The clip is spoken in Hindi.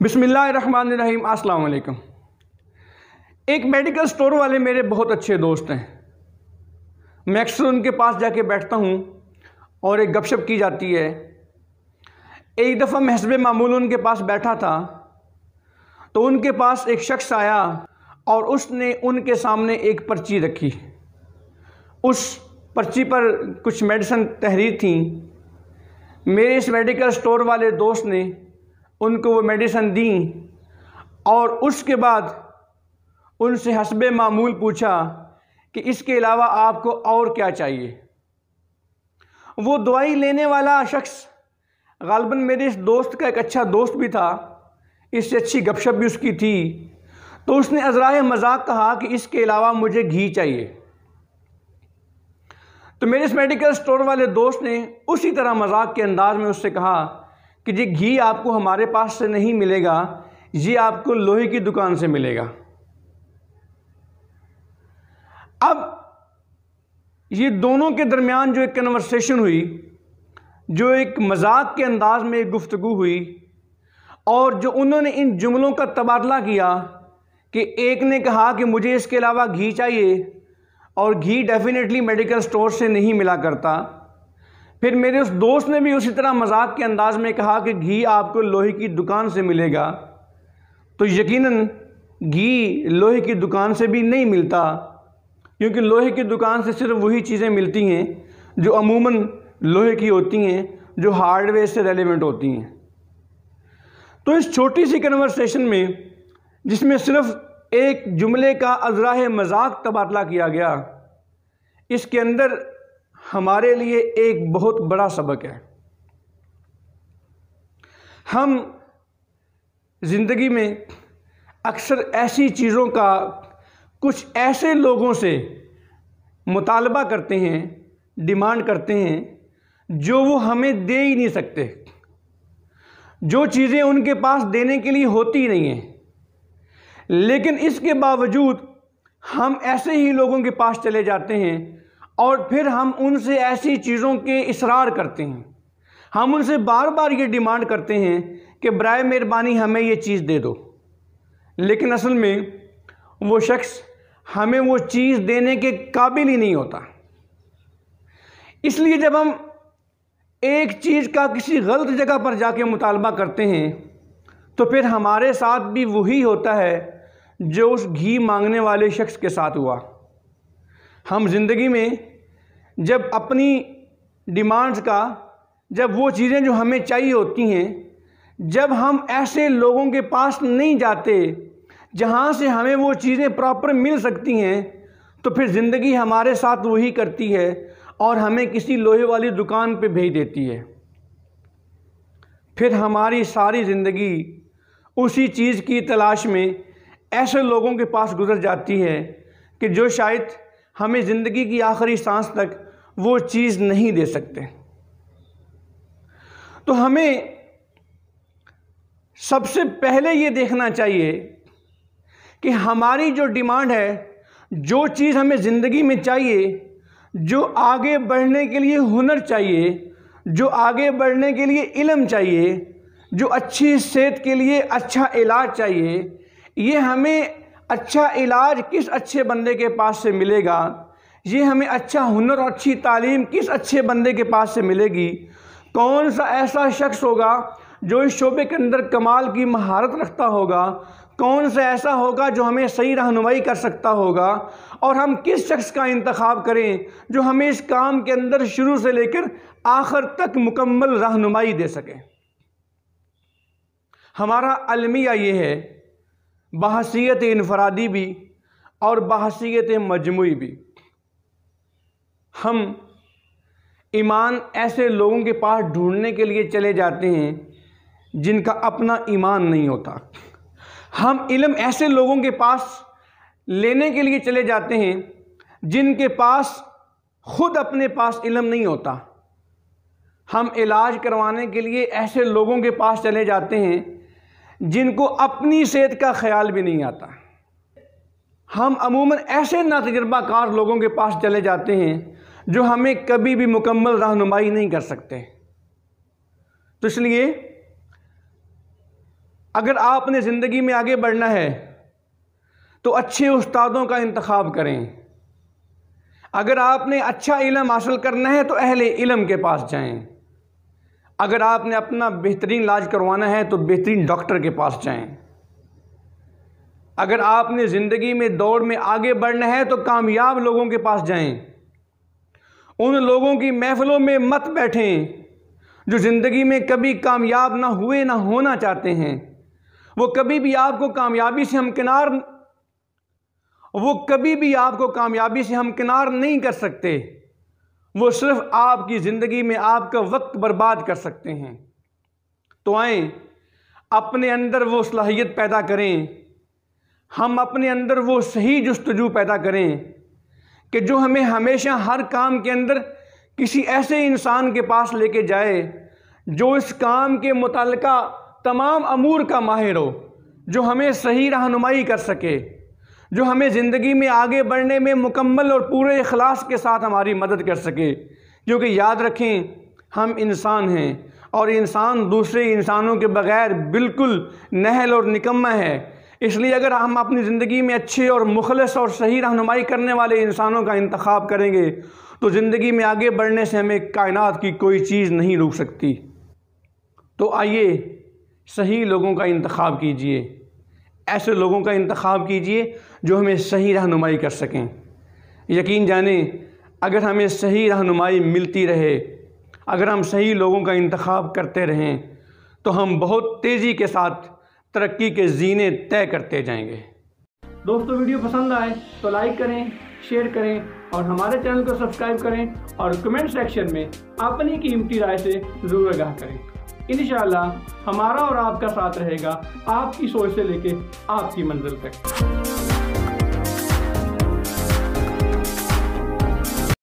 बिस्मिल्लाहिर्रहमानिर्रहीम। अस्सलाम वालेकुम। एक मेडिकल स्टोर वाले मेरे बहुत अच्छे दोस्त हैं। मैं अक्सर उनके पास जाके बैठता हूँ और एक गपशप की जाती है। एक दफ़ा मैं हस्बे मामूल उनके पास बैठा था तो उनके पास एक शख्स आया और उसने उनके सामने एक पर्ची रखी। उस पर्ची पर कुछ मेडिसिन तहरीर थी। मेरे इस मेडिकल स्टोर वाले दोस्त ने उनको वो मेडिसिन दी और उसके बाद उनसे हस्बे मामूल पूछा कि इसके अलावा आपको और क्या चाहिए। वो दवाई लेने वाला शख्स गालिबन मेरे इस दोस्त का एक अच्छा दोस्त भी था, इससे अच्छी गपशप भी उसकी थी। तो उसने अज़राए मजाक कहा कि इसके अलावा मुझे घी चाहिए। तो मेरे इस मेडिकल स्टोर वाले दोस्त ने उसी तरह मजाक के अंदाज में उससे कहा कि जी घी आपको हमारे पास से नहीं मिलेगा, ये आपको लोहे की दुकान से मिलेगा। अब ये दोनों के दरमियान जो एक कन्वर्सेशन हुई, जो एक मजाक के अंदाज में एक गुफ्तगू हुई और जो उन्होंने इन जुमलों का तबादला किया कि एक ने कहा कि मुझे इसके अलावा घी चाहिए और घी डेफिनेटली मेडिकल स्टोर से नहीं मिला करता। फिर मेरे उस दोस्त ने भी उसी तरह मजाक के अंदाज में कहा कि घी आपको लोहे की दुकान से मिलेगा। तो यकीनन घी लोहे की दुकान से भी नहीं मिलता, क्योंकि लोहे की दुकान से सिर्फ वही चीज़ें मिलती हैं जो अमूमन लोहे की होती हैं, जो हार्डवेयर से रेलेवेंट होती हैं। तो इस छोटी सी कन्वर्सेशन में, जिसमें सिर्फ एक जुमले का अज़राए मजाक तबादला किया गया, इसके अंदर हमारे लिए एक बहुत बड़ा सबक है। हम ज़िंदगी में अक्सर ऐसी चीज़ों का कुछ ऐसे लोगों से मुतालबा करते हैं, डिमांड करते हैं जो वो हमें दे ही नहीं सकते, जो चीज़ें उनके पास देने के लिए होती नहीं हैं। लेकिन इसके बावजूद हम ऐसे ही लोगों के पास चले जाते हैं और फिर हम उनसे ऐसी चीज़ों के इसरार करते हैं। हम उनसे बार बार ये डिमांड करते हैं कि बराए मेहरबानी हमें ये चीज़ दे दो, लेकिन असल में वो शख्स हमें वो चीज़ देने के काबिल ही नहीं होता। इसलिए जब हम एक चीज़ का किसी गलत जगह पर जाके मुतालबा करते हैं तो फिर हमारे साथ भी वही होता है जो उस घी मांगने वाले शख्स के साथ हुआ। हम ज़िंदगी में जब अपनी डिमांड्स का, जब वो चीज़ें जो हमें चाहिए होती हैं, जब हम ऐसे लोगों के पास नहीं जाते जहाँ से हमें वो चीज़ें प्रॉपर मिल सकती हैं, तो फिर ज़िंदगी हमारे साथ वही करती है और हमें किसी लोहे वाली दुकान पे भेज देती है। फिर हमारी सारी ज़िंदगी उसी चीज़ की तलाश में ऐसे लोगों के पास गुजर जाती है कि जो शायद हमें ज़िंदगी की आखिरी सांस तक वो चीज़ नहीं दे सकते। तो हमें सबसे पहले ये देखना चाहिए कि हमारी जो डिमांड है, जो चीज़ हमें ज़िंदगी में चाहिए, जो आगे बढ़ने के लिए हुनर चाहिए, जो आगे बढ़ने के लिए इल्म चाहिए, जो अच्छी सेहत के लिए अच्छा इलाज चाहिए, ये हमें अच्छा इलाज किस अच्छे बंदे के पास से मिलेगा, ये हमें अच्छा हुनर और अच्छी तालीम किस अच्छे बंदे के पास से मिलेगी, कौन सा ऐसा शख्स होगा जो इस शोबे के अंदर कमाल की महारत रखता होगा, कौन सा ऐसा होगा जो हमें सही रहनुमाई कर सकता होगा, और हम किस शख्स का इंतखाब करें जो हमें इस काम के अंदर शुरू से लेकर आखिर तक मुकम्मल रहनुमाई दे सके। हमारा अलमिया ये है, बहसीयत इनफरादी भी और बहसीयत मजमुई भी। हम ईमान ऐसे लोगों के पास ढूंढने के लिए चले जाते हैं जिनका अपना ईमान नहीं होता। हम इल्म ऐसे लोगों के पास लेने के लिए चले जाते हैं जिनके पास खुद अपने पास इल्म नहीं होता। हम इलाज करवाने के लिए ऐसे लोगों के पास चले जाते हैं जिनको अपनी सेहत का ख्याल भी नहीं आता। हम अमूमन ऐसे नातजुर्बाकार लोगों के पास चले जाते हैं जो हमें कभी भी मुकम्मल रहनुमाई नहीं कर सकते। तो इसलिए अगर आपने ज़िंदगी में आगे बढ़ना है तो अच्छे उस्तादों का इंतखाब करें। अगर आपने अच्छा इल्म हासिल करना है तो अहले इल्म के पास जाएं। अगर आपने अपना बेहतरीन इलाज करवाना है तो बेहतरीन डॉक्टर के पास जाएं। अगर आपने ज़िंदगी में दौड़ में आगे बढ़ना है तो कामयाब लोगों के पास जाएं। उन लोगों की महफिलों में मत बैठें जो ज़िंदगी में कभी कामयाब ना हुए, ना होना चाहते हैं। वो कभी भी आपको कामयाबी से हमकिनार नहीं कर सकते। वो सिर्फ आपकी ज़िंदगी में आपका वक्त बर्बाद कर सकते हैं। तो आएँ, अपने अंदर वो सलाहियत पैदा करें, हम अपने अंदर वो सही जुस्तजू पैदा करें कि जो हमें हमेशा हर काम के अंदर किसी ऐसे इंसान के पास लेके जाए जो इस काम के मुताल्लिका तमाम अमूर का माहिर हो, जो हमें सही रहनुमाई कर सके, जो हमें ज़िंदगी में आगे बढ़ने में मुकम्मल और पूरे इखलास के साथ हमारी मदद कर सके। क्योंकि याद रखें, हम इंसान हैं और इंसान दूसरे इंसानों के बग़ैर बिल्कुल नहल और निकम्मा है। इसलिए अगर हम अपनी ज़िंदगी में अच्छे और मुखलिस और सही रहनुमाई करने वाले इंसानों का इंतखाब करेंगे तो ज़िंदगी में आगे बढ़ने से हमें कायनात की कोई चीज़ नहीं रोक सकती। तो आइए, सही लोगों का इंतखाब कीजिए, ऐसे लोगों का इंतखाब कीजिए जो हमें सही रहनुमाई कर सकें। यकीन जानें, अगर हमें सही रहनुमाई मिलती रहे, अगर हम सही लोगों का इंतखाब करते रहें तो हम बहुत तेज़ी के साथ तरक्की के ज़ीने तय करते जाएंगे। दोस्तों, वीडियो पसंद आए तो लाइक करें, शेयर करें और हमारे चैनल को सब्सक्राइब करें और कमेंट सेक्शन में अपनी कीमती राय से ज़रूर आगाह करें। इंशाअल्लाह हमारा और आपका साथ रहेगा आपकी सोच से लेके आपकी मंजिल तक।